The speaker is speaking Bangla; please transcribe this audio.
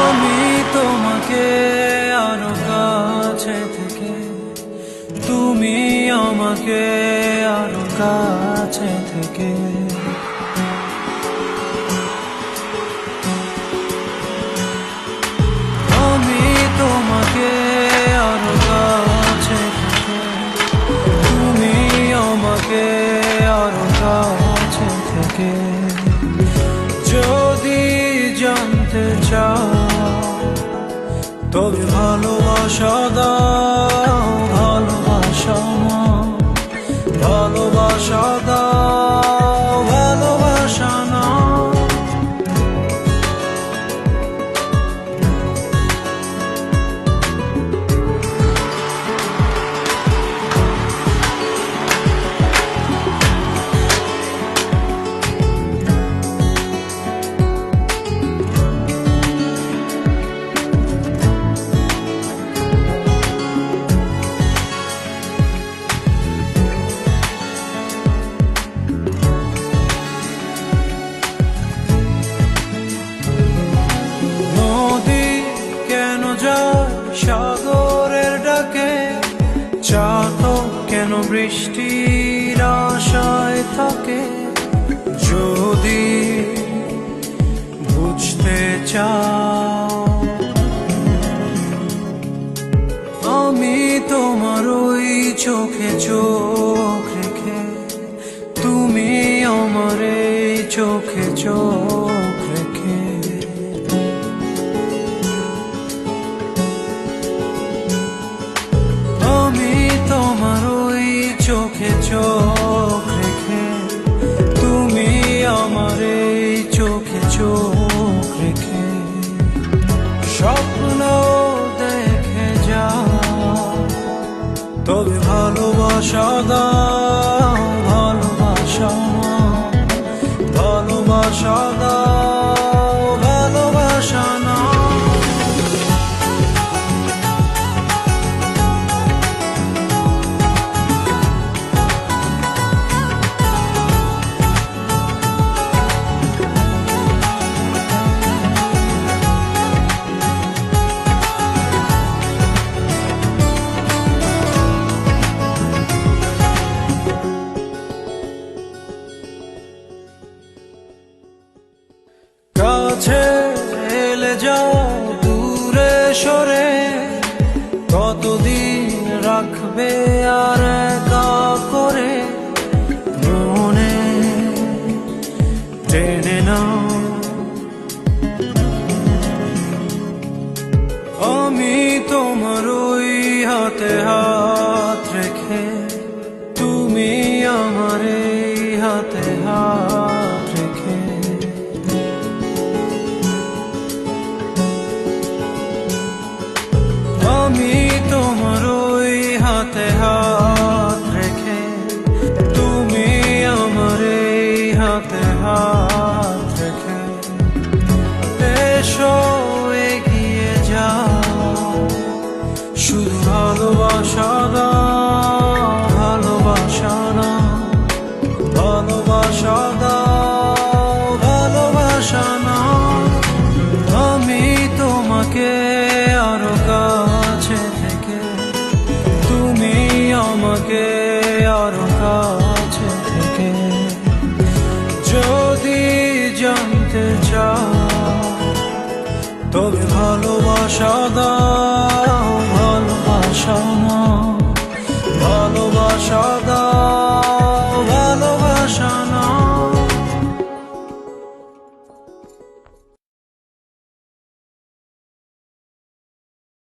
আমি তোমাকে আরো কাছে থেকে, তুমি আমাকে আরো কাছে থেকে। আমি তোমাকে আরো কাছে থেকে, তুমি আমাকে আরো কাছে থেকে। যদি জানতে চাও তবে ভালোবাসা দাও, ভালোবাসা নাও, ভালোবাসা দাও, ভালোবাসা নাও। সাগরের ডাকে চাতক কেন বৃষ্টির আশায় থাকে? যদি বুঝতে চাও আমি তোমার ওই চোখে চোখ রেখে, তুমি আমার এই চোখে চোখ রেখে। তোমার ওই চোখে চোখ রেখে, তুমি আমার এই চোখে চোখ রেখে। স্বপ্ন দেখে যাও তবে ভালোবাসা দাও, ভালোবাসা নাও, ভালোবাসা দাও, ভালোবাসা নাও। কাছে এলে যাও দূরে সরে, কতদিন রাখবে আর একা করে? মনে টেনে নাও আমি তোমার ওই হাতে হাত রেখে, তুমি আমার এই হাতে হাত রেখে। আমি তোমার ওই হাতে হাত রেখে, তুমি আমার এই হাতে হাত রেখে। এসো এগিয়ে যাও, শুধু ভালোবাসা দাও, ভালোবাসা নাও, ভালোবাসা দাও, ভালোবাসা নাও। আমি তোমাকে আরো কাছে থেকে, তুমি আমাকে আরো কাছে থেকে। যদি জানতে চাও তবে ভালোবাসা দাও,